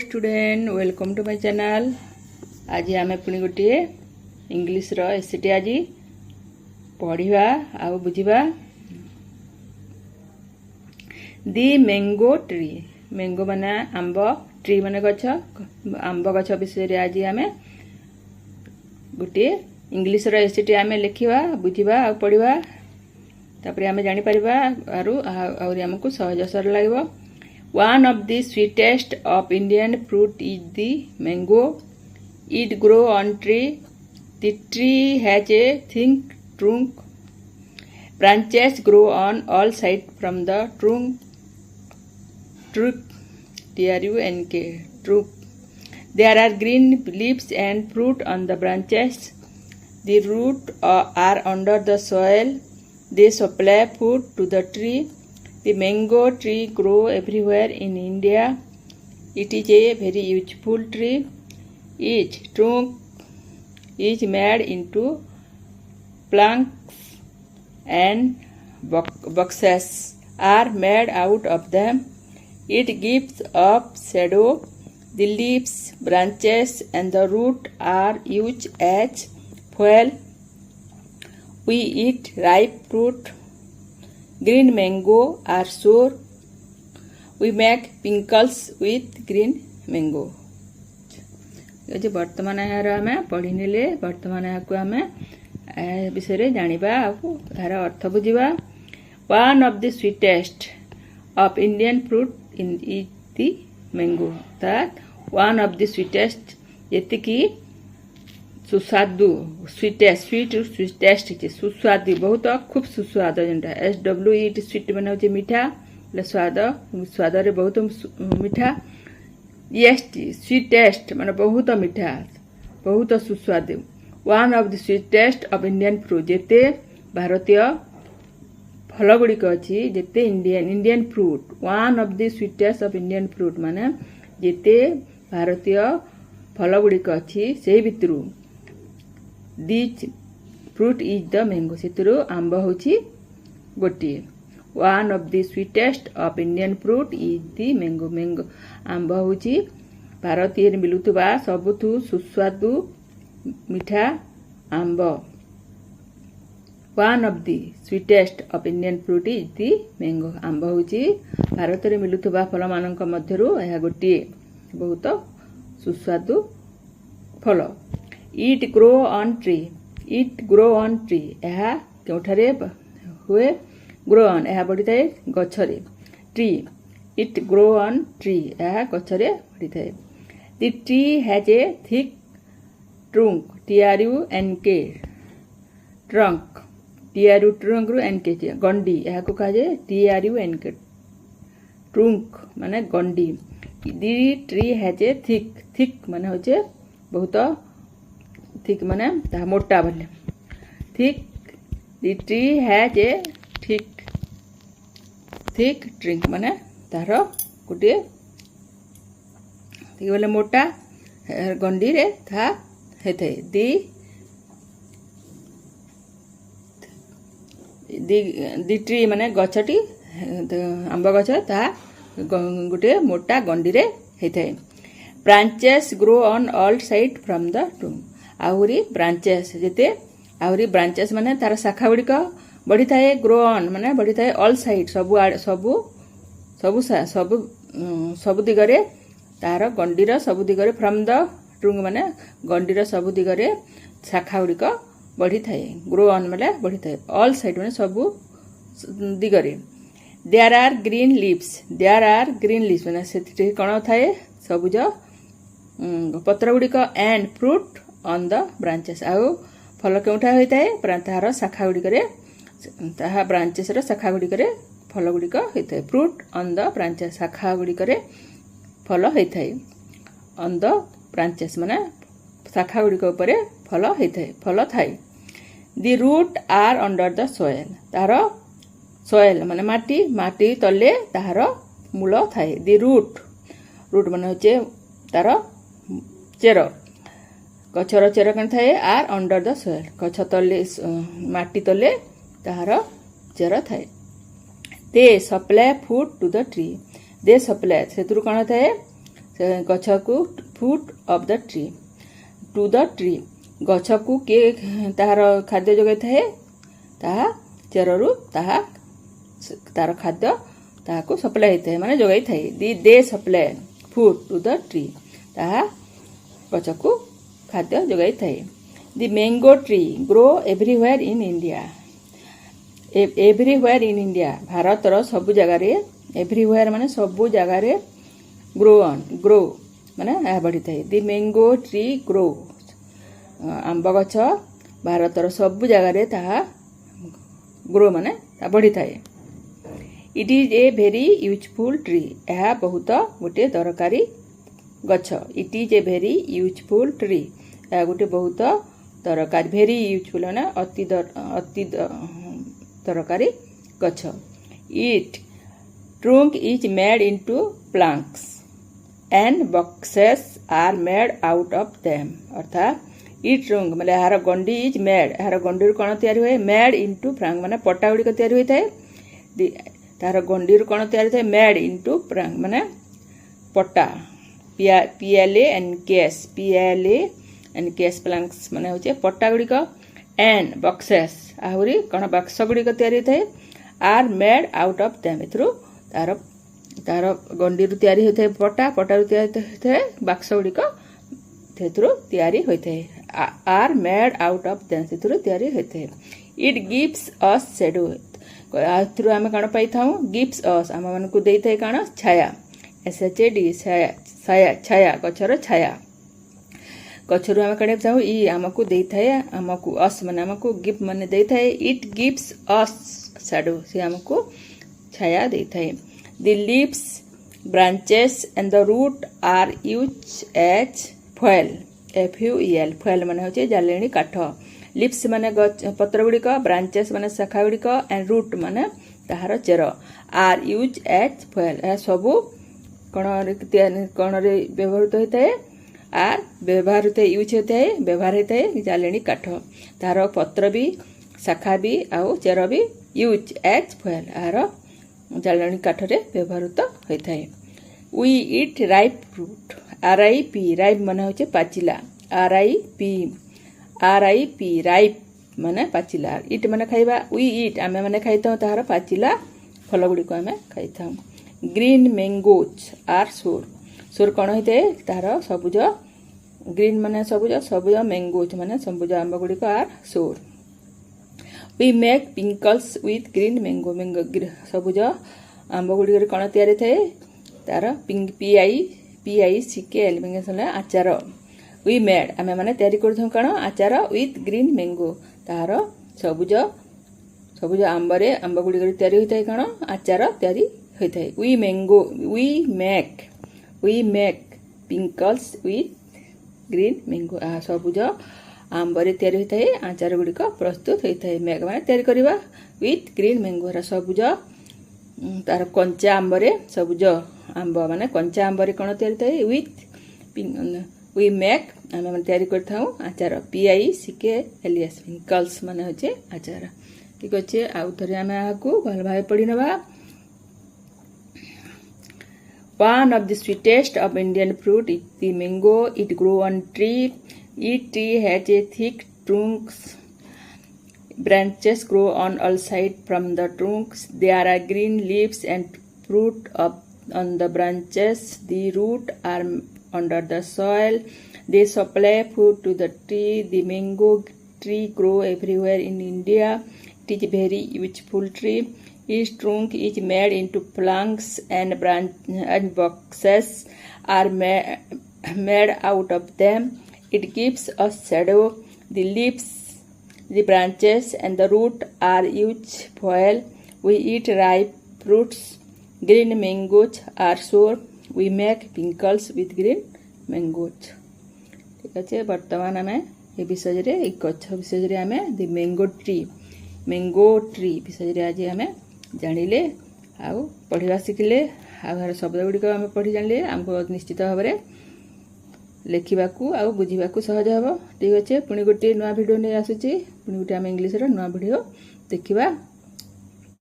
Student welcome to my channel. आज आम पुणी गोटे इंग्लिश एसेटी आज पढ़ा आउ बुझा। दी मैंगो ट्री, मैंगो माने आंब, ट्री माने गछ, आंब गछ विषय आज आम गोटे इंग्लिश एसेटी आम लिखा बुझा आ पढ़ा, तापर आम जापर आमको सहज सरल लगे। One of the sweetest of Indian fruit is the mango. It grows on tree. The tree has a thick trunk. Branches grow on all sides from the trunk. Trunk. Trunk. There are green leaves and fruit on the branches. The roots are under the soil. They supply food to the tree. The mango tree grows everywhere in India. It is a very useful tree. Its trunk is made into planks and boxes are made out of them. It gives off shadow. The leaves, branches and the root are used as fuel. We eat ripe fruit. Green mango are sour. We make pickles with green mango. ये वर्तमान यार आम पढ़ी नेले वर्तमान यहाँ आम विषय जाना यार अर्थ बुझा। One of the sweetest of Indian fruit in is the mango. अर्थात वन ऑफ द स्वीटेस्ट ये सुस्वादु स्वीटेस्ट स्वीटेस्ट सुस्वादु बहुत खूब सुस्वाद जेनटा SWEET स्वीट मैंने हूँ मीठा स्वाद स्वाद रे बहुत मीठा। EST स्वीटेस्ट माने बहुत मीठा बहुत सुस्वादु। One of the sweetest of Indian fruit जेते भारतीय फल गुड़िक अच्छी जेते Indian fruit. One of the sweetest of Indian fruit माने जेते भारतीय फल गुड़िक अच्छी से भितर this fruit is the mango से आंब हूँ गोटे। One of the sweetest of Indian fruit is the mango. Mango आंब हूँ भारतीय मिलुवा सबुठू सुस्वादु मीठा आंब। One of the sweetest of Indian fruit is the mango. आंब हूँ भारत में मिलुवा फल मान मध्यरु यह गोटे बहुत सुस्वादु फल। It grow on tree. It grow on tree यह केउठारे हुए ग्रो ऑन यह बढ़ी थाए गछरे। Tree it grow on tree यह गछरे बढ़ी थाए। The tree has a thick trunk TRUNK trunk trunk रु एनके गंडी यह को कहा जाए TRUNK ट्रुंक माने गंडी। The tree has a thick thick माने होचे बहुत थिक माने मोटा बोले thick. The tree has a thick thick ट्रिंक माने तार गोटे बोले मोटा गंडी रे था हेते। दी ट्री माने गछटी आंब गछ ता गोटे मोटा गंडी रे हेते। Branches grow on all side from the trunk. आहुरी ब्रांचेस जेते आहुरी ब्रांचेस माने तार शाखा गुड़िक बढ़ी थाए। ग्रो ऑन माने बढ़ी थाए ऑल साइड सबु सबु सबु सबु सबु दिगरे तार गंडीर सबु दिगरे फ्रॉम द ट्रुंक माने गंडीर सबु दिगरे शाखा गुड़िक बढ़ी थाए। ग्रो ऑन माने बढ़ी थाए ऑल साइड माने सबु दिगरे। There are green leaves. There are green leaves माने से कण थाए सबुज पत्र गुड़िक and fruit on the branches. आउ फल केउठा होता है तार शाखा गुड़िक ब्रांचेस शाखा गुड़िक फल गुड़िक होता है। फ्रूट ऑन द ब्रांचेस शाखा गुड़िक फल होता है। ऑन द ब्रांचेस माने शाखा गुड़िक ऊपर फल होता है फल थाए। The root are under the soil. तार सोयल माने माटी माटी तले तार मूल थाए। द रूट रूट माने होचे तार चेर गछर चेर कण थाए आर अंडर द सोयल गछ तले माटी तले तार चेर थाए। They supply food to the tree. They supply से कौन थाए गछ को food of the tree to the tree गछ को किए तार खाद्य जोगाई थाए ताहा चेरु ताहा तार खाद्य ताहाको सप्लाई होता है माने जोगाई थाए they supply food to the tree ताहा गछ को खाद्य जोगाई थाए the mango tree grow everywhere in India everywhere in India भारतर सबु जगार एवरीवेयर माने सबु जगार ग्रो माने बढ़ी थाए द मैंगो ट्री ग्रो आंब गछ भारतर सबु जगार ताहा ग्रो माने बढ़ी थाए it is a very useful tree यह बहुत गोटे दरकारी गछ it is a very useful tree यह गोटे बहुत दरकारी भेरी यूजफुल माने अति दरकारी गछ it trunk is made into planks and boxes are made out of them अर्थात इ ट्रुंक माने यार गंडी इज मेड यार गंडी कौन तैयारी हुए मेड इनटू फ्रांक माने पट्टा गुड़िक तैयारी होता है तार गंडी कौन तैयारी थाए मेड इनटू फ्रांक माने पट्टा PLA एंड केस प्लांक्स माने होचे पट्टा गुड़िक एंड बॉक्सेस आहरी कौन बक्स गुड़िक तैयारी थाए are made out of them एथरू तार तार गंडी तैयारी होता है पट्टा पट्टा तैयारी होता है बक्स गुड़िक तैयारी होता है are made out of them सेथरू तैयारी होता है इट गिव्स अस शैडो आथरू आमे कौन पाई थाऊ गिव्स अस आम मान को दे थाए कौन छाया SHAD छाया छाया गछर छाया गछरू आमे कणे चाहू ई आमको दे थाए आमको अस माने आमको गिफ्ट माने दे थाए इट गिव्स अस शैडो से आमको छाया दे थाए the leaves branches and the root are use as fuel FUEL fuel माने होचे जालेनी काठ लिप्स माने पत्र गुड़िक ब्रांचेस माने शाखा गुड़िक एंड रूट माने ताहार चेर आर यूज एज फॉयल यह सबू कौन व्यवहृत होता है आर व्यवहार होता है यूज होता है व्यवहार होता है जालेनी काठ तार पत्र भी शाखा भी आउ चेर भी यूज एज फॉयल यार जालेनी काठ रे व्यवहृत होता है we eat ripe fruit RIP ripe माने होचे पाचिला RIP राइप माने पाचिला इट माने खाइबा वी इट आमे माने खाइता ताहार पाचिला फल गुडी को आमे खाइता ग्रीन मैंगोज आर सोर कौन होते ताहार सबुज ग्रीन माने सबुज मैंगोज माने सबुज आंब गुडी को are sour we make pickles with green mango सबुज आंब गुडी कौन तैयारी थाए तार PICKL आचार वी मेड आमे माने तैयारी करथौ कण आचार विथ ग्रीन मैंगो तार सबुज सबुज आंबरे आंब गुडी तैयारी होइथाय कण आचार तैयारी होइथाय we make pickles with green mango सबुज आंबरे तैयारी होइथाय आचार गुडी प्रस्तुत होइथाय मेक माने तैयारी करबा विथ ग्रीन मैंगो सबुज तार कंचा आंबरे सबुज आंब माने कंचा आंबरे कौन तैयारी थाए विथ वी मेक आम मैंने तैयारी करथाऊ आचार PICKLS पिंकल्स माने होचे आचार ठीक अच्छे आउ थे आम को भल भाव पढ़ी नवा one of the sweetest of Indian fruit is the mango it grow on tree it tree has a thick trunks branches grow on all sides from the trunks there are green leaves and fruit on the branches the root are under the soil they supply food to the tree the mango tree grow everywhere in India it is very useful tree its trunk is made into planks and branch and boxes are made out of them it gives us shadow the leaves the branches and the root are used for we eat ripe fruits green mangoes are sour we make pickles with green mangoes ठीक अच्छे वर्तमान आम ए विषय रे एक गछ विषय रे आम द मैंगो ट्री विषय रे आज आम जानिले आउ पढ़िबा सिखिले आ शब्द गुड़िक आम पढ़ी जानिले आमको निश्चित भाव में लेखिबाकू आ बुझिबाकू सहज हम ठीक अच्छे पुणी गोटे नुआ भिडियो नहीं आसूची पुणी गोटे आम इंग्लिश नुआ भिडियो देखिबा।